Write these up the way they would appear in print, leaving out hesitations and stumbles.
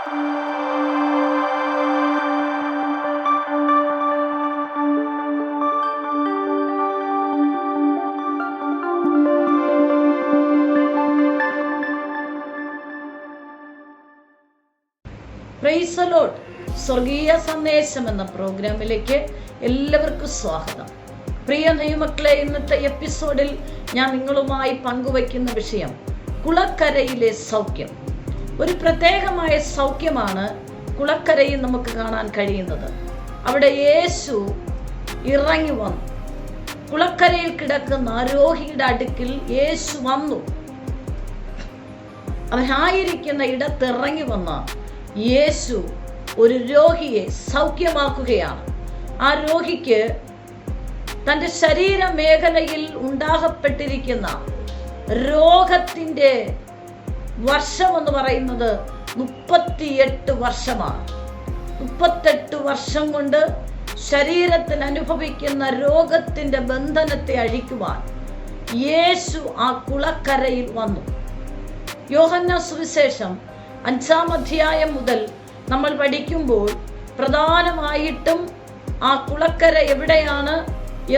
Praise the Lord. സ്വർഗീയ സന്ദേശം എന്ന പ്രോഗ്രാമിലേക്ക് എല്ലാവർക്കും സ്വാഗതം. പ്രിയ ദൈവമക്കളെ, ഇന്നത്തെ എപ്പിസോഡിൽ ഞാൻ നിങ്ങളുമായി പങ്കുവയ്ക്കുന്ന വിഷയം കുളക്കരയിലെ സൗഖ്യം. ഒരു പ്രത്യേകമായ സൗഖ്യമാണ് കുളക്കരയിൽ നമുക്ക് കാണാൻ കഴിയുന്നത്. അവിടെ യേശു ഇറങ്ങി വന്നു. കുളക്കരയിൽ കിടക്കുന്ന രോഗിയുടെ അടുക്കിൽ യേശു വന്നു. അവനായിരിക്കുന്ന ഇടത്ത് ഇറങ്ങി വന്ന യേശു ഒരു രോഗിയെ സൗഖ്യമാക്കുകയാണ്. ആ രോഗിക്ക് തൻ്റെ ശരീര മേഖലയിൽ ഉണ്ടാകപ്പെട്ടിരിക്കുന്ന രോഗത്തിൻ്റെ വർഷം എന്ന് പറയുന്നത് 38 വർഷമാണ്. 38 വർഷം കൊണ്ട് ശരീരത്തിൽ അനുഭവിക്കുന്ന രോഗത്തിൻ്റെ ബന്ധനത്തെ അഴിക്കുവാൻ യേശു ആ കുളക്കരയിൽ വന്നു. യോഹന്നാൻ സുവിശേഷം 5-ാം അധ്യായം മുതൽ നമ്മൾ പഠിക്കുമ്പോൾ പ്രധാനമായിട്ടും ആ കുളക്കര എവിടെയാണ്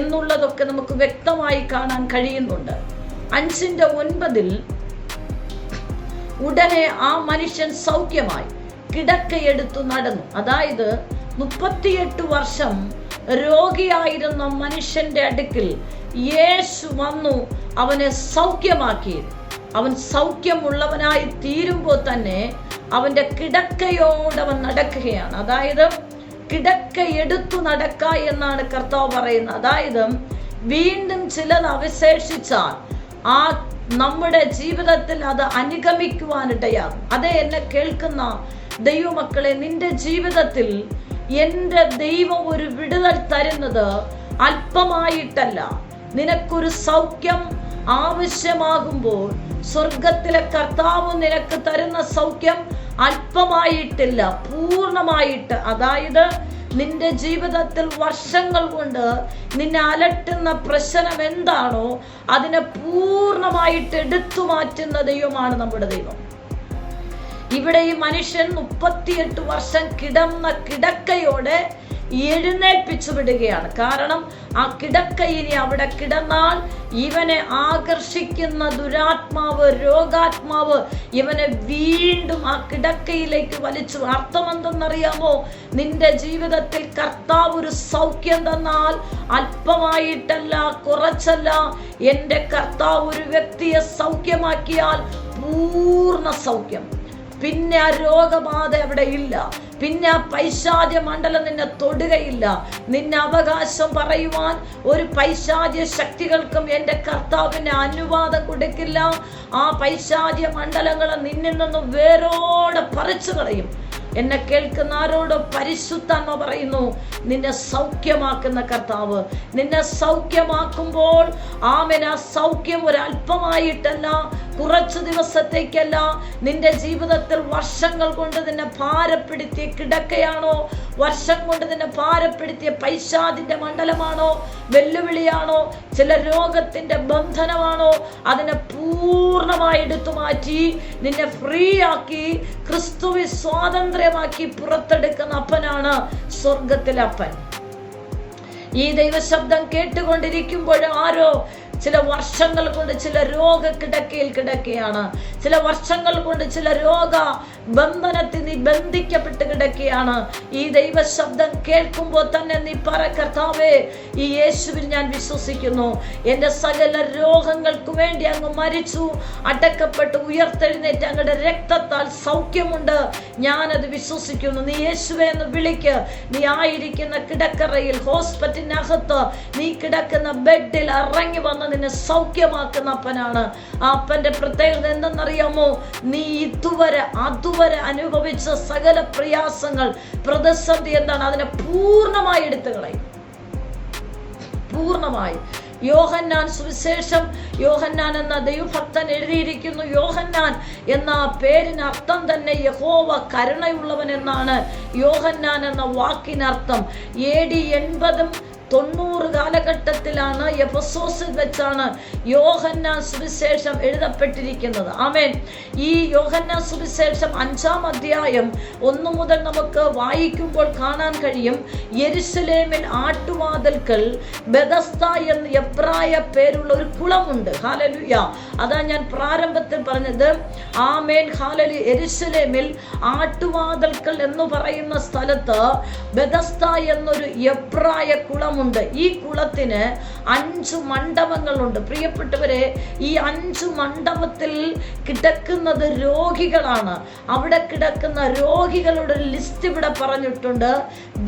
എന്നുള്ളതൊക്കെ നമുക്ക് വ്യക്തമായി കാണാൻ കഴിയുന്നുണ്ട്. 5:9 ഉടനെ ആ മനുഷ്യൻ സൗഖ്യമായി കിടക്കയെടുത്തു നടന്നു. അതായത് 38 വർഷം രോഗിയായിരുന്ന മനുഷ്യന്റെ അടുക്കൽ യേശു വന്നു അവനെ സൗഖ്യമാക്കി. അവൻ സൗഖ്യമുള്ളവനായി തീരുമ്പോൾ തന്നെ അവന്റെ കിടക്കയോടവൻ നടക്കുകയാണ്. അതായത് കിടക്ക എടുത്തു നടക്ക എന്നാണ് കർത്താവ് പറയുന്നത്. അതായത് വീണ്ടും ചിലത് അവശേഷിച്ചാൽ ആ നമ്മുടെ ജീവിതത്തിൽ അത് അനുഗമിക്കുവാനിടയാകും. അതേ എന്നെ കേൾക്കുന്ന ദൈവമക്കളെ, നിന്റെ ജീവിതത്തിൽ എൻ്റെ ദൈവം ഒരു വിടുതൽ തരുന്നത് അല്പമായിട്ടല്ല. നിനക്കൊരു സൗഖ്യം ആവശ്യമാകുമ്പോൾ സ്വർഗത്തിലെ കർത്താവ് നിനക്ക് തരുന്ന സൗഖ്യം അല്പമായിട്ടില്ല, പൂർണ്ണമായിട്ട്. അതായത് നിന്റെ ജീവിതത്തിൽ വർഷങ്ങൾ കൊണ്ട് നിന്നെ അലട്ടുന്ന പ്രശ്നം എന്താണോ അതിനെ പൂർണ്ണമായിട്ട് എടുത്തു മാറ്റുന്ന ദൈവമാണ് നമ്മുടെ ദൈവം. ഇവിടെ ഈ മനുഷ്യൻ 38 വർഷം കിടന്ന കിടക്കയോടെ എഴുന്നേൽപ്പിച്ചു വിടുകയാണ്. കാരണം ആ കിടക്ക ഇനി അവിടെ കിടന്നാൽ ഇവനെ ആകർഷിക്കുന്ന ദുരാത്മാവ്, രോഗാത്മാവ് ഇവനെ വീണ്ടും ആ കിടക്കയിലേക്ക് വലിച്ചു. അർത്ഥം എന്തെന്നറിയാമോ? നിന്റെ ജീവിതത്തിൽ കർത്താവ് ഒരു സൗഖ്യം തന്നാൽ അല്പമായിട്ടല്ല, കുറച്ചല്ല. എൻ്റെ കർത്താവ് ഒരു വ്യക്തിയെ സൗഖ്യമാക്കിയാൽ പൂർണ്ണ സൗഖ്യം. പിന്നെ ആ രോഗബാധ അവിടെ ഇല്ല. പിന്നെ ആ പൈശാചിക മണ്ഡലം നിന്നെ തൊടുകയില്ല. നിന്നെ അവകാശം പറയുവാൻ ഒരു പൈശാചിക ശക്തികൾക്കും എൻ്റെ കർത്താവിന് അനുവാദം കൊടുക്കില്ല. ആ പൈശാചിക മണ്ഡലങ്ങൾ നിന്നിൽ നിന്ന് വേരോടെ പറിച്ചു കളയും. എന്നെ കേൾക്കുന്ന ആരോട് പരിശുദ്ധാത്മ പറയുന്നു, നിന്നെ സൗഖ്യമാക്കുന്ന കർത്താവ്. നിന്നെ സൗഖ്യമാക്കുമ്പോൾ ആമേൻ, ആ സൗഖ്യം ഒരല്പമായിട്ടല്ല, കുറച്ചു ദിവസത്തേക്കല്ല. നിന്റെ ജീവിതത്തിൽ വർഷങ്ങൾ കൊണ്ട് നിന്നെ ഭാരപ്പെടുത്തിയ കിടക്കയാണോ, വർഷം കൊണ്ട് നിന്നെ ഭാരപ്പെടുത്തിയ പൈശാചിന്റെ മണ്ഡലമാണോ, വെല്ലുവിളിയാണോ, ചില രോഗത്തിന്റെ ബന്ധനമാണോ, അതിനെ പൂർണ്ണമായി എടുത്തു മാറ്റി നിന്നെ ഫ്രീ ആക്കി ക്രിസ്തുവിൽ സ്വാതന്ത്ര്യമാക്കി പുറത്തെടുക്കുന്ന അപ്പനാണ് സ്വർഗത്തിലെ അപ്പൻ. ഈ ദൈവശബ്ദം കേട്ടുകൊണ്ടിരിക്കുമ്പോൾ ആരോ ചില വർഷങ്ങൾ കൊണ്ട് ചില രോഗ കിടക്കയിൽ കിടക്കുകയാണ്. ചില വർഷങ്ങൾ കൊണ്ട് ചില രോഗ ബന്ധനത്തിൽ നീ ബന്ധിക്കപ്പെട്ട് കിടക്കുകയാണ്. ഈ ദൈവശബ്ദം കേൾക്കുമ്പോൾ തന്നെ നീ പറ, കർത്താവേ, ഈ യേശുവിൽ ഞാൻ വിശ്വസിക്കുന്നു. എൻ്റെ സകല രോഗങ്ങൾക്ക് വേണ്ടി അങ്ങ് മരിച്ചു, അടക്കപ്പെട്ട് ഉയർത്തെഴുന്നേറ്റ് അങ്ങയുടെ രക്തത്താൽ സൗഖ്യമുണ്ട്. ഞാനത് വിശ്വസിക്കുന്നു. നീ യേശുവേ എന്ന് വിളിക്ക്. നീ ആയിരിക്കുന്ന കിടക്കറയിൽ, ഹോസ്പിറ്റലിനകത്ത്, നീ കിടക്കുന്ന ബെഡിൽ ഇറങ്ങി വന്ന് നിന്നെ സൗഖ്യമാക്കുന്ന അപ്പനാണ്. ആ അപ്പന്റെ പ്രത്യേകത എന്തെന്നറിയാമോ? നീ അതുവരെ അനുഭവിച്ച സകല പ്രയാസങ്ങൾ, പ്രതിസന്ധി എന്താണ്, അതിനെ പൂർണ്ണമായി എടുത്തു കളയും. പൂർണ്ണമായി. യോഹന്നാൻ സുവിശേഷം, യോഹന്നാൻ എന്ന ദൈവഭക്തൻ എഴുതിയിരിക്കുന്നു. യോഹന്നാൻ എന്ന പേരിന് അർത്ഥം തന്നെ യഹോവ കരുണയുള്ളവൻ എന്നാണ് യോഹന്നാൻ എന്ന വാക്കിനർത്ഥം. AD 80 90 കാലഘട്ടത്തിലാണ്, എഫെസോസിൽ വെച്ചാണ് യോഹന്നാൻ സുവിശേഷം എഴുതപ്പെട്ടിരിക്കുന്നത്. ആമേൻ. ഈ യോഹന്നാൻ സുവിശേഷം 5-ാം അധ്യായം 1 മുതൽ നമുക്ക് വായിക്കുമ്പോൾ കാണാൻ കഴിയും. യെരുശലേമിൽ ആട്ടുവാതിൽക്കൽ ബെഥസ്ദ എന്ന് എബ്രായ പേരുള്ള ഒരു കുളമുണ്ട്. ഹല്ലേലൂയ. അതാ ഞാൻ പ്രാരംഭത്തിൽ പറഞ്ഞത്. ആമേൻ. ഹല്ലേലൂയ. യെരുശലേമിൽ ആട്ടുവാതിൽക്കൽ എന്ന് പറയുന്ന സ്ഥലത്ത് ബെഥസ്ദ എന്നൊരു എബ്രായ കുളമുണ്ട്. ഈ കുളത്തിന് 5 മണ്ഡപങ്ങളുണ്ട്. പ്രിയപ്പെട്ടവരെ, ഈ 5 മണ്ഡപത്തിൽ കിടക്കുന്നത് രോഗികളാണ്. അവിടെ കിടക്കുന്ന രോഗികളുടെ ലിസ്റ്റ് ഇവിടെ പറഞ്ഞിട്ടുണ്ട്.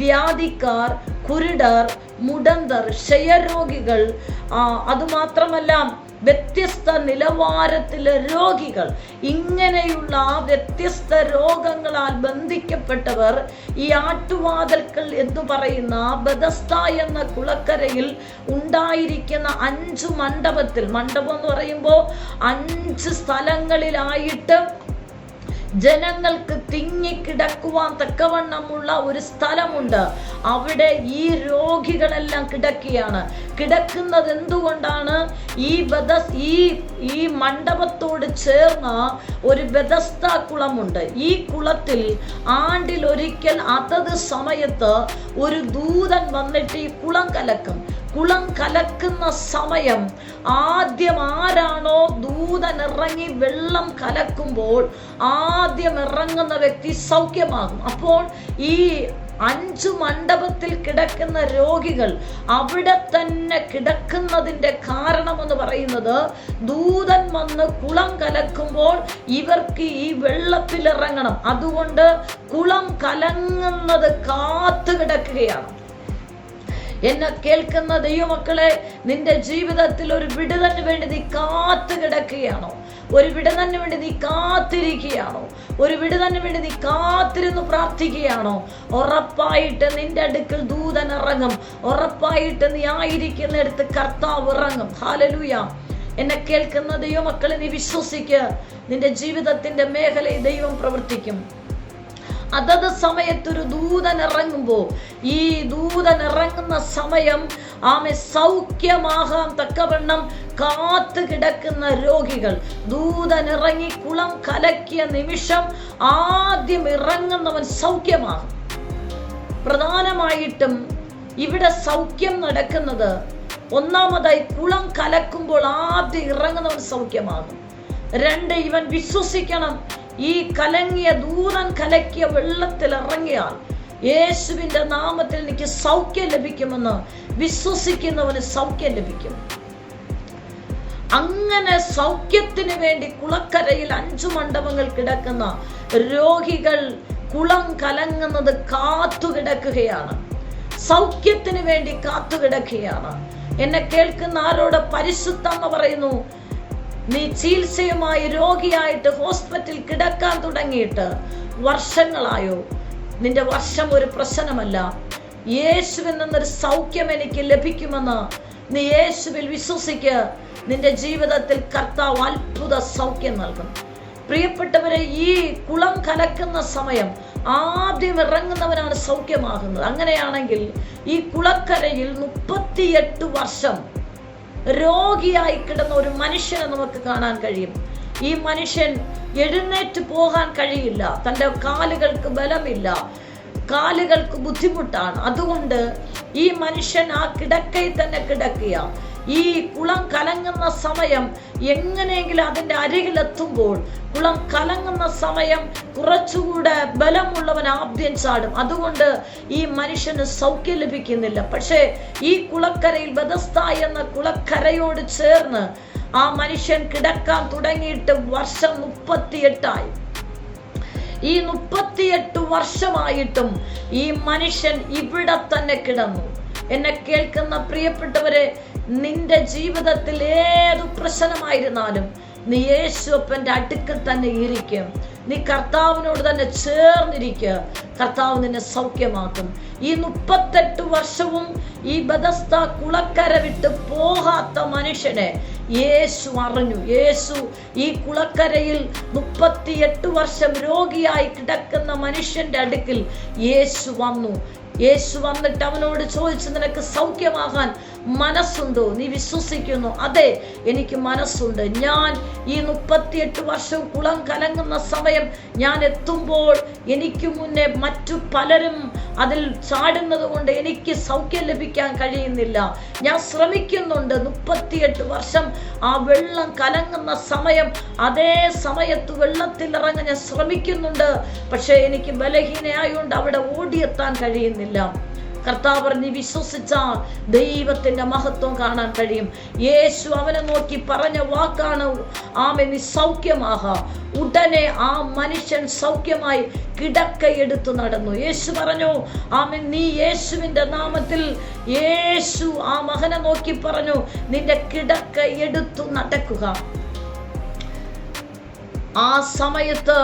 വ്യാധിക്കാർ, കുരുടർ, മുടന്തർ, ക്ഷയരോഗികൾ, അതുമാത്രമല്ല വ്യത്യസ്ത നിലവാരത്തിലെ രോഗികൾ, ഇങ്ങനെയുള്ള വ്യത്യസ്ത രോഗങ്ങളാൽ ബന്ധിക്കപ്പെട്ടവർ ഈ ആട്ടുവാതിൽക്കൽ എന്ന് പറയുന്ന ബെഥസ്ദ എന്ന കുളക്കരയിൽ ഉണ്ടായിരിക്കുന്ന 5 മണ്ഡപത്തിൽ, മണ്ഡപം എന്ന് പറയുമ്പോൾ 5 സ്ഥലങ്ങളിലായിട്ട് ജനങ്ങൾക്ക് തിങ്ങിക്കിടക്കുവാൻ തക്കവണ്ണമുള്ള ഒരു സ്ഥലമുണ്ട്. അവിടെ ഈ രോഗികളെല്ലാം കിടക്കുകയാണ്. കിടക്കുന്നത് എന്തുകൊണ്ടാണ്? ഈ മണ്ഡപത്തോട് ചേർന്ന ഒരു ബെഥസ്ദ കുളമുണ്ട്. ഈ കുളത്തിൽ ആണ്ടിലൊരിക്കൽ അതത് സമയത്ത് ഒരു ദൂതൻ വന്നിട്ട് ഈ കുളം കലക്കും. കുളം കലക്കുന്ന സമയം ആദ്യം ആരാണോ ദൂതൻ ഇറങ്ങി വെള്ളം കലക്കുമ്പോൾ ആദ്യം ഇറങ്ങുന്ന വ്യക്തി സൗഖ്യമാകും. അപ്പോൾ ഈ 5 മണ്ഡപത്തിൽ കിടക്കുന്ന രോഗികൾ അവിടെ തന്നെ കിടക്കുന്നതിന്റെ കാരണമെന്ന് പറയുന്നത്, ദൂതൻ വന്ന് കുളം കലക്കുമ്പോൾ ഇവർക്ക് ഈ വെള്ളത്തിൽ ഇറങ്ങണം. അതുകൊണ്ട് കുളം കലങ്ങുന്നത് കാത്തു കിടക്കുകയാണ്. എന്നെ കേൾക്കുന്ന ദൈവമക്കളെ, നിന്റെ ജീവിതത്തിൽ ഒരു വിടുതലിന് വേണ്ടി നീ കാത്തു കിടക്കുകയാണോ? ഒരു വിടുതലിന് വേണ്ടി നീ കാത്തിരിക്കുകയാണോ? ഒരു വിടുതലിന് വേണ്ടി നീ കാത്തിരുന്ന് പ്രാർത്ഥിക്കുകയാണോ? ഉറപ്പായിട്ട് നിന്റെ അടുക്കൽ ദൂതൻ ഇറങ്ങും. ഉറപ്പായിട്ട് നീ ആയിരിക്കുന്നിടത്ത് കർത്താവ് ഇറങ്ങും. ഹല്ലേലൂയ. എന്നെ കേൾക്കുന്ന ദൈവമക്കളെ, നീ വിശ്വസിക്കുക. നിന്റെ ജീവിതത്തിന്റെ മേഖലയിൽ ദൈവം പ്രവർത്തിക്കും. അതത് സമയത്തൊരു ദൂതൻ ഇറങ്ങുമ്പോൾ, ഈ ദൂതൻ ഇറങ്ങുന്ന സമയം സൗഖ്യമാകാൻ തക്കവണ്ണം കാത്തു കിടക്കുന്ന രോഗികൾ, ദൂതൻ ഇറങ്ങി കുളം കലക്കിയ നിമിഷം ആദ്യം ഇറങ്ങുന്നവൻ സൗഖ്യമാകും. പ്രധാനമായിട്ടും ഇവിടെ സൗഖ്യം നടക്കുന്നത്, ഒന്നാമതായി കുളം കലക്കുമ്പോൾ ആദ്യം ഇറങ്ങുന്നവൻ സൗഖ്യമാകും. 2, ഇവൻ വിശ്വസിക്കണം. ഈ കലങ്ങിയ ദൂതൻ കലക്കിയ വെള്ളത്തിൽ ഇറങ്ങിയാൽ യേശുവിന്റെ നാമത്തിൽ എനിക്ക് സൗഖ്യം ലഭിക്കുമെന്ന് വിശ്വസിക്കുന്നവന് സൗഖ്യം ലഭിക്കും. അങ്ങനെ സൗഖ്യത്തിന് വേണ്ടി കുളക്കരയിൽ 5 മണ്ഡപങ്ങൾ കിടക്കുന്ന രോഗികൾ കുളം കലങ്ങുന്നത് കാത്തുകിടക്കുകയാണ്. സൗഖ്യത്തിന് വേണ്ടി കാത്തുകിടക്കുകയാണ്. എന്നെ കേൾക്കുന്ന ആരോട് പരിശുദ്ധമ്മ പറയുന്നു, നീ ചികിത്സയുമായി രോഗിയായിട്ട് ഹോസ്പിറ്റലിൽ കിടക്കാൻ തുടങ്ങിയിട്ട് വർഷങ്ങളായോ? നിന്റെ വർഷം ഒരു പ്രശ്നമല്ല. യേശുവിൽ നിന്നൊരു സൗഖ്യം എനിക്ക് ലഭിക്കുമെന്ന് നീ യേശുവിൽ വിശ്വസിക്കുക. നിന്റെ ജീവിതത്തിൽ കർത്താവ് അത്ഭുത സൗഖ്യം നൽകും. പ്രിയപ്പെട്ടവരെ, ഈ കുളം കലക്കുന്ന സമയം ആദ്യം ഇറങ്ങുന്നവനാണ് സൗഖ്യമാകുന്നത്. അങ്ങനെയാണെങ്കിൽ ഈ കുളക്കരയിൽ 38 വർഷം രോഗിയായി കിടന്ന ഒരു മനുഷ്യനെ നമുക്ക് കാണാൻ കഴിയും. ഈ മനുഷ്യൻ എഴുന്നേറ്റ് പോകാൻ കഴിയില്ല. തൻ്റെ കാലുകൾക്ക് ബലമില്ല, കാലുകൾക്ക് ബുദ്ധിമുട്ടാണ്. അതുകൊണ്ട് ഈ മനുഷ്യൻ ആ കിടക്കയിൽ തന്നെ കിടക്കുക. ഈ കുളം കലങ്ങുന്ന സമയം എങ്ങനെയെങ്കിലും അതിൻ്റെ അരികിലെത്തുമ്പോൾ, കുളം കലങ്ങുന്ന സമയം കുറച്ചുകൂടെ ബലമുള്ളവൻ ആദ്യം ചാടും. അതുകൊണ്ട് ഈ മനുഷ്യന് സൗഖ്യം ലഭിക്കുന്നില്ല. പക്ഷേ ഈ കുളക്കരയിൽ, ബെഥസ്ദ എന്ന കുളക്കരയോട് ചേർന്ന് ആ മനുഷ്യൻ കിടക്കാൻ തുടങ്ങിയിട്ട് വർഷം 38 ഈ 38 വർഷമായിട്ടും ഈ മനുഷ്യൻ ഇവിടെ തന്നെ കിടന്നു. എന്നെ കേൾക്കുന്ന പ്രിയപ്പെട്ടവരെ, നിന്റെ ജീവിതത്തിൽ ഏതു പ്രശ്നമായിരുന്നാലും നീ യേശുവപ്പന്റെ അടുക്കൽ തന്നെ ഇരിക്കും. നീ കർത്താവിനോട് തന്നെ ചേർന്നിരിക്കുക. കർത്താവ് നിന്നെ സൗഖ്യമാക്കും. ഈ 38 വർഷവും ഈ ബെഥസ്ദ കുളക്കര വിട്ട് പോകാത്ത മനുഷ്യനെ യേശു അറിഞ്ഞു. യേശു ഈ കുളക്കരയിൽ 38 വർഷം രോഗിയായി കിടക്കുന്ന മനുഷ്യന്റെ അടുക്കൽ യേശു വന്നു. യേശു വന്നിട്ട് അവനോട് ചോദിച്ചു, നിനക്ക് സൗഖ്യമാകാൻ മനസ്സുണ്ടോ? നീ വിശ്വസിക്കുന്നു? അതെ, എനിക്ക് മനസ്സുണ്ട്. ഞാൻ ഈ 38 വർഷം കുളം കലങ്ങുന്ന സമയം ഞാൻ എത്തുമ്പോൾ എനിക്ക് മുന്നേ മറ്റു പലരും അതിൽ ചാടുന്നത് കൊണ്ട് എനിക്ക് സൗഖ്യം ലഭിക്കാൻ കഴിയുന്നില്ല. ഞാൻ ശ്രമിക്കുന്നുണ്ട്. 38 വർഷം ആ വെള്ളം കലങ്ങുന്ന സമയം, അതേ സമയത്ത് വെള്ളത്തിൽ ഇറങ്ങാൻ ഞാൻ ശ്രമിക്കുന്നുണ്ട്. പക്ഷെ എനിക്ക് ബലഹീനയായോണ്ട് അവിടെ ഓടിയെത്താൻ കഴിയുന്നില്ല. കർത്താവ് പറഞ്ഞ്, വിശ്വസിച്ചാൽ ദൈവത്തിന്റെ മഹത്വം കാണാൻ കഴിയും. യേശു അവനെ നോക്കി പറഞ്ഞ വാക്കാണ്, ആമേൻ, നീ സൗഖ്യമാകാം. ഉടനെ ആ മനുഷ്യൻ സൗഖ്യമായി കിടക്കയെടുത്തു നടന്നു. യേശു പറഞ്ഞു, ആമേൻ, നീ യേശുവിന്റെ നാമത്തിൽ. യേശു ആ മകനെ നോക്കി പറഞ്ഞു, നിന്റെ കിടക്ക എടുത്തു നടക്കുക. ആ സമയത്ത്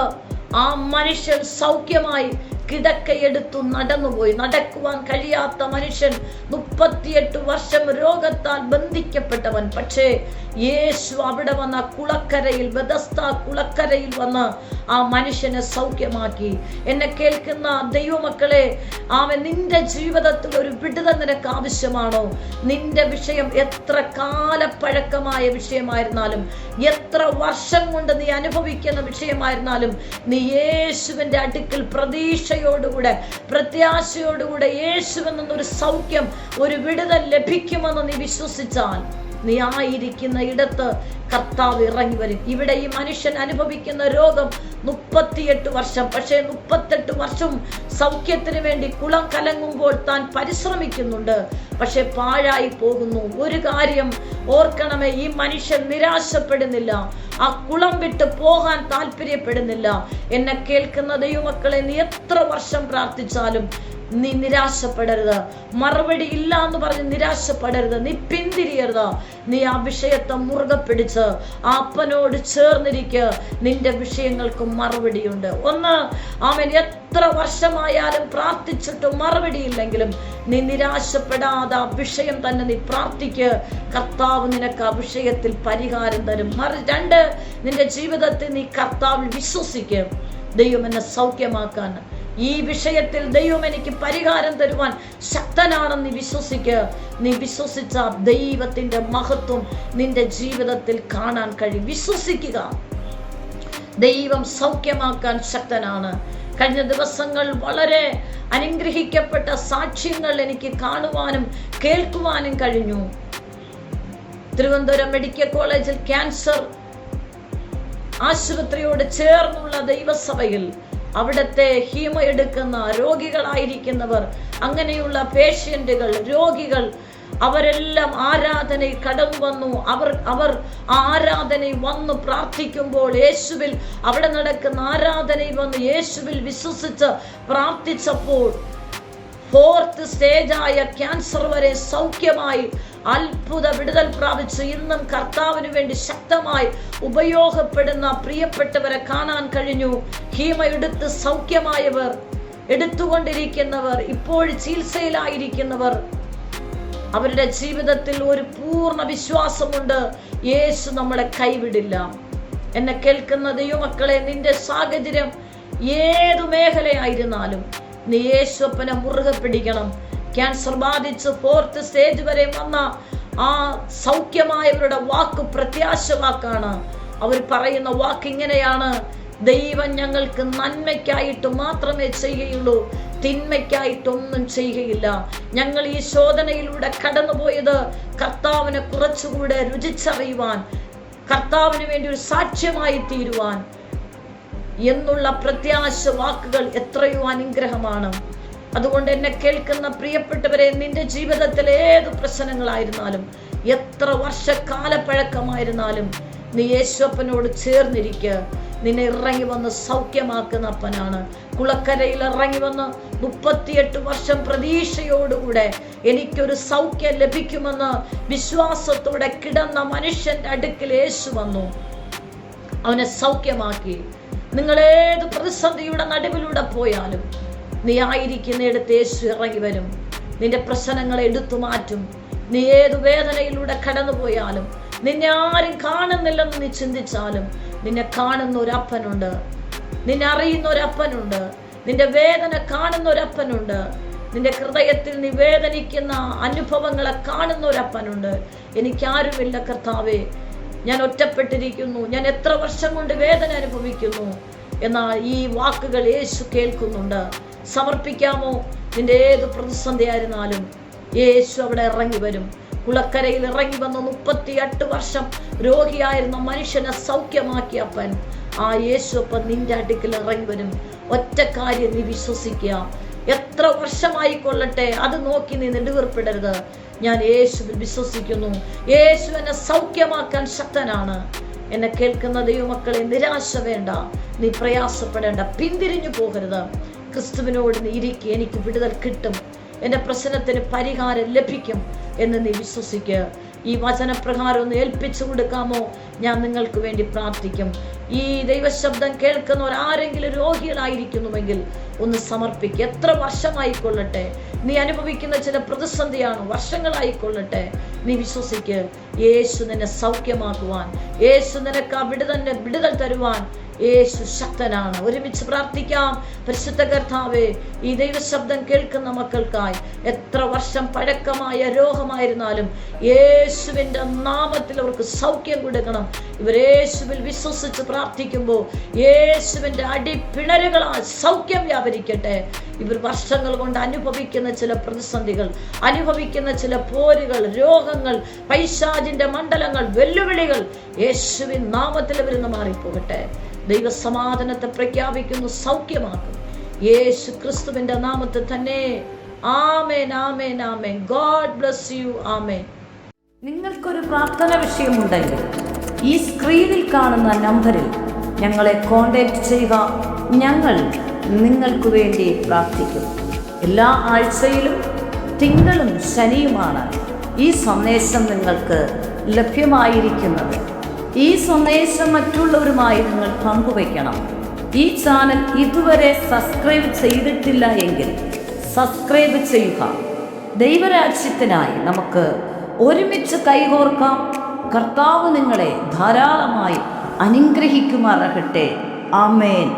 ആ മനുഷ്യൻ സൗഖ്യമായി കിടക്കയെടുത്തു നടന്നുപോയി. നടക്കുവാൻ കഴിയാത്ത മനുഷ്യൻ, 38 വർഷം രോഗത്താൽ ബന്ധിക്കപ്പെട്ടവൻ. പക്ഷേ യേശു അവിടെ വന്ന കുളക്കരയിൽ, ബെഥസ്ദ കുളക്കരയിൽ വന്ന് ആ മനുഷ്യനെ സൗഖ്യമാക്കി. എന്നെ കേൾക്കുന്ന ദൈവമക്കളെ, ആമേൻ, നിന്റെ ജീവിതത്തിൽ ഒരു വിടുതൽ നിനക്ക് ആവശ്യമാണോ? നിന്റെ വിഷയം എത്ര കാലപ്പഴക്കമായ വിഷയമായിരുന്നാലും, എത്ര വർഷം കൊണ്ട് നീ അനുഭവിക്കുന്ന വിഷയമായിരുന്നാലും, നീ യേശുവിന്റെ അടുക്കൽ പ്രത്യാശയോടുകൂടെ യേശുവെന്നൊരു സൗഖ്യം, ഒരു വിടുതൽ ലഭിക്കുമെന്ന് നീ വിശ്വസിച്ചാൽ, നീ ആയിരിക്കുന്ന ഇടത്ത് കർത്താവ് ഇറങ്ങി വരും. ഇവിടെ ഈ മനുഷ്യൻ അനുഭവിക്കുന്ന രോഗം 38 വർഷം. പക്ഷേ 38 വർഷവും സൗഖ്യത്തിന് വേണ്ടി കുളം കലങ്ങുമ്പോൾ താൻ പരിശ്രമിക്കുന്നുണ്ട്. പക്ഷെ പാഴായി പോകുന്നു. ഒരു കാര്യം ഓർക്കണമേ, ഈ മനുഷ്യൻ നിരാശപ്പെടുന്നില്ല. ആ കുളം വിട്ട് പോകാൻ താല്പര്യപ്പെടുന്നില്ല. എന്നെ കേൾക്കുന്ന ദൈവമക്കളെ, നീ എത്ര വർഷം പ്രാർത്ഥിച്ചാലും നീ നിരാശപ്പെടരുത്. മറുപടി ഇല്ല എന്ന് പറഞ്ഞ് നിരാശപ്പെടരുത്. നീ പിന്തിരിയരുത്. നീ ആ വിഷയത്തെ മുറുകെ പിടിച്ച് ആ അപ്പനോട് ചേർന്നിരിക്കുക. നിന്റെ വിഷയങ്ങൾക്ക് മറുപടിയുണ്ട്. ഒന്ന്, ആമേൻ, എത്ര വർഷമായാലും പ്രാർത്ഥിച്ചിട്ടും മറുപടിയില്ലെങ്കിലും നീ നിരാശപ്പെടാതെ ആ വിഷയം തന്നെ നീ പ്രാർത്ഥിക്കുക. കർത്താവ് നിനക്ക് ആ വിഷയത്തിൽ പരിഹാരം തരും. രണ്ട്, നിന്റെ ജീവിതത്തിൽ നീ കർത്താവിൽ വിശ്വസിക്കുക. ദൈവം എന്നെ സൗഖ്യമാക്കാൻ, ഈ വിഷയത്തിൽ ദൈവം എനിക്ക് പരിഹാരം തരുവാൻ ശക്തനാണെന്ന് നീ വിശ്വസിക്കുക. നീ വിശ്വസിച്ച ദൈവത്തിന്റെ മഹത്വം നിന്റെ ജീവിതത്തിൽ കാണാൻ കഴിയും. വിശ്വസിക്കുക. ദൈവം സൗഖ്യമാക്കാൻ ശക്തനാണ്. കഴിഞ്ഞ ദിവസങ്ങൾ വളരെ അനുഗ്രഹിക്കപ്പെട്ട സാക്ഷ്യങ്ങൾ എനിക്ക് കാണുവാനും കേൾക്കുവാനും കഴിഞ്ഞു. തിരുവനന്തപുരം മെഡിക്കൽ കോളേജിൽ ക്യാൻസർ ആശുപത്രിയോട് ചേർന്നുള്ള ദൈവസഭയിൽ അവിടുത്തെ ഹീമ എടുക്കുന്ന രോഗികളായിരിക്കുന്നവർ, അങ്ങനെയുള്ള പേഷ്യന്റുകൾ, രോഗികൾ, അവരെല്ലാം ആരാധനയിൽ കടന്നു വന്നു. അവർ ആരാധനയിൽ വന്ന് പ്രാർത്ഥിക്കുമ്പോൾ, യേശുവിൽ അവിടെ നടക്കുന്ന ആരാധനയിൽ വന്ന് യേശുവിൽ വിശ്വസിച്ച് പ്രാർത്ഥിച്ചപ്പോൾ 4th സ്റ്റേജായ ക്യാൻസർ വരെ സൗഖ്യമായി അത്ഭുത വിടുതൽ പ്രാപിച്ച് ഇന്നും കർത്താവിന് വേണ്ടി ശക്തമായി ഉപയോഗപ്പെടുന്ന പ്രിയപ്പെട്ടവരെ കാണാൻ കഴിഞ്ഞു. ഹീമ എടുത്ത് സൗഖ്യമായവർ, എടുത്തുകൊണ്ടിരിക്കുന്നവർ, ഇപ്പോൾ ചികിത്സയിലായിരിക്കുന്നവർ, അവരുടെ ജീവിതത്തിൽ ഒരു പൂർണ്ണ വിശ്വാസമുണ്ട്. യേശു നമ്മളെ കൈവിടില്ല. എന്നെ കേൾക്കുന്ന ദൈവമക്കളെ, നിന്റെ സാഹചര്യം ഏതു മേഖലയായിരുന്നാലും നീ യേശുവിനെ മുറുകെ പിടിക്കണം. ക്യാൻസർ ബാധിച്ച് 4th സ്റ്റേജ് വരെ വന്ന ആ സൗഖ്യമായവരുടെ വാക്ക് പ്രത്യാശ വാക്കാണ്. അവർ പറയുന്ന വാക്ക് ഇങ്ങനെയാണ്: ദൈവം ഞങ്ങൾക്ക് നന്മയ്ക്കായിട്ട് മാത്രമേ ചെയ്യുകയുള്ളൂ, തിന്മയ്ക്കായിട്ടൊന്നും ചെയ്യുകയില്ല. ഞങ്ങൾ ഈ ശോധനയിലൂടെ കടന്നുപോയത് കർത്താവിനെ കുറച്ചുകൂടെ രുചിച്ചറിയുവാൻ, കർത്താവിന് വേണ്ടി ഒരു സാക്ഷ്യമായി തീരുവാൻ എന്നുള്ള പ്രത്യാശ വാക്കുകൾ എത്രയോ അനുഗ്രഹമാണ്. അതുകൊണ്ട് എന്നെ കേൾക്കുന്ന പ്രിയപ്പെട്ടവരെ, നിന്റെ ജീവിതത്തിൽ ഏത് പ്രശ്നങ്ങളായിരുന്നാലും, എത്ര വർഷക്കാലപ്പഴക്കമായിരുന്നാലും, നീ യേശുപ്പനോട് ചേർന്നിരിക്കുക. നിന്നെ ഇറങ്ങി വന്ന് സൗഖ്യമാക്കുന്ന അപ്പനാണ്. കുളക്കരയിൽ ഇറങ്ങി വന്ന് 38 വർഷം പ്രതീക്ഷയോടുകൂടെ എനിക്കൊരു സൗഖ്യം ലഭിക്കുമെന്ന് വിശ്വാസത്തോടെ കിടന്ന മനുഷ്യന്റെ അടുക്കൽ യേശു വന്നു, അവനെ സൗഖ്യമാക്കി. നിങ്ങൾ ഏത് പ്രതിസന്ധിയുടെ നടുവിലൂടെ പോയാലും നീ ആയിരിക്കുന്നിടത്ത് യേശു ഇറങ്ങി വരും. നിന്റെ പ്രശ്നങ്ങളെ എടുത്തു മാറ്റും. നീ ഏത് വേദനയിലൂടെ കടന്നു പോയാലും, നിന്നെ ആരും കാണുന്നില്ലെന്ന് നീ ചിന്തിച്ചാലും, നിന്നെ കാണുന്ന ഒരപ്പനുണ്ട്, നിന്നെ അറിയുന്ന ഒരപ്പനുണ്ട്, നിന്റെ വേദന കാണുന്ന ഒരപ്പനുണ്ട്. നിന്റെ ഹൃദയത്തിൽ നീ വേദനിക്കുന്ന അനുഭവങ്ങളെ കാണുന്ന ഒരപ്പനുണ്ട്. എനിക്കാരുമില്ല കർത്താവേ, ഞാൻ ഒറ്റപ്പെട്ടിരിക്കുന്നു, ഞാൻ എത്ര വർഷം കൊണ്ട് വേദന അനുഭവിക്കുന്നു. എന്നാൽ ഈ വാക്കുകൾ യേശു കേൾക്കുന്നുണ്ട്. സമർപ്പിക്കാമോ? നിന്റെ ഏത് പ്രതിസന്ധി ആയിരുന്നാലും യേശു അവിടെ ഇറങ്ങി വരും. കുളക്കരയിൽ ഇറങ്ങി വന്ന 38 വർഷം രോഗിയായിരുന്ന മനുഷ്യനെ സൗഖ്യമാക്കിയ അപ്പൻ, ആ യേശു അപ്പം നിന്റെ അടുക്കൽ ഇറങ്ങി വരും. ഒറ്റ കാര്യം നീ വിശ്വസിക്കുക. എത്ര വർഷമായിക്കൊള്ളട്ടെ, അത് നോക്കി നീ നെടുവീർപ്പിടരുത്. ഞാൻ യേശുവിൽ വിശ്വസിക്കുന്നു. യേശു എന്നെ സൗഖ്യമാക്കാൻ ശക്തനാണ്. എന്നെ കേൾക്കുന്ന ദൈവമക്കളെ, നിരാശ വേണ്ട, നീ പ്രയാസപ്പെടേണ്ട, പിന്തിരിഞ്ഞു പോകരുത്. ക്രിസ്തുവിനോട് നീ ഇരിക്കുക. എനിക്ക് വിടുതൽ കിട്ടും, എൻ്റെ പ്രശ്നത്തിന് പരിഹാരം ലഭിക്കും എന്ന് നീ വിശ്വസിക്കുക. ഈ വചനപ്രകാരം ഒന്ന് ഏൽപ്പിച്ചു കൊടുക്കാമോ? ഞാൻ നിങ്ങൾക്ക് വേണ്ടി പ്രാർത്ഥിക്കും. ഈ ദൈവശബ്ദം കേൾക്കുന്നവരാരെങ്കിലും രോഗികളായിരിക്കുന്നുവെങ്കിൽ ഒന്ന് സമർപ്പിക്കുക. എത്ര വർഷമായിക്കൊള്ളട്ടെ, നീ അനുഭവിക്കുന്ന ചില പ്രതിസന്ധിയാണ്, വർഷങ്ങളായിക്കൊള്ളട്ടെ, നീ വിശ്വസിക്കുക. യേശു നിന്നെ സൗഖ്യമാക്കുവാൻ, യേശു നിനക്ക് ആ വിടുതൽ തരുവാൻ യേശു ശക്തനാണ്. ഒരുമിച്ച് പ്രാർത്ഥിക്കാം. പരിശുദ്ധ കർത്താവേ, ഈ ദൈവശബ്ദം കേൾക്കുന്ന മക്കൾക്കായി എത്ര വർഷം പഴക്കമായ രോഗമായിരുന്നാലും യേശുവിൻ്റെ നാമത്തിൽ അവർക്ക് സൗഖ്യം കൊടുക്കണം. ഇവർ യേശുവിൽ വിശ്വസിച്ച് പ്രാർത്ഥിക്കുമ്പോൾ യേശുവിൻ്റെ അടിപ്പിണരുകളാൽ സൗഖ്യം വ്യാപരിക്കട്ടെ. ഇവർ വർഷങ്ങൾ കൊണ്ട് അനുഭവിക്കുന്ന ചില പ്രതിസന്ധികൾ, അനുഭവിക്കുന്ന ചില പോരുകൾ, രോഗങ്ങൾ, പൈശാചിന്റെ മണ്ഡലങ്ങൾ, വെല്ലുവിളികൾ യേശുവിൻ നാമത്തിൽ ഇവരിന്ന് മാറിപ്പോകട്ടെ. ദൈവസമാധാനത്തെ പ്രഖ്യാപിക്കുന്നു, സൗഖ്യമാക്കും യേശു ക്രിസ്തുവിന്റെ നാമത്തിൽ തന്നെ. ആമേൻ, ആമേൻ, ആമേൻ. God bless you. ആമേൻ. നിങ്ങൾക്കൊരു പ്രാർത്ഥന വിഷയമുണ്ടെങ്കിൽ ഈ സ്ക്രീനിൽ കാണുന്ന നമ്പറിൽ ഞങ്ങളെ കോൺടാക്ട് ചെയ്യുക. ഞങ്ങൾ നിങ്ങൾക്ക് വേണ്ടി പ്രാർത്ഥിക്കും. എല്ലാ ആഴ്ചയിലും തിങ്കളും ശനിയുമാണ് ഈ സന്ദേശം നിങ്ങൾക്ക് ലഭ്യമായിരിക്കുന്നത്. ഈ സന്ദേശം മറ്റുള്ളവരുമായി നിങ്ങൾ പങ്കുവയ്ക്കണം. ഈ ചാനൽ ഇതുവരെ സബ്സ്ക്രൈബ് ചെയ്തിട്ടില്ല എങ്കിൽ സബ്സ്ക്രൈബ് ചെയ്യുക. ദൈവരാജ്യത്തിനായി നമുക്ക് ഒരുമിച്ച് കൈകോർക്കാം. കർത്താവ് നിങ്ങളെ ധാരാളമായി അനുഗ്രഹിക്കുമാറാകട്ടെ. ആമേൻ.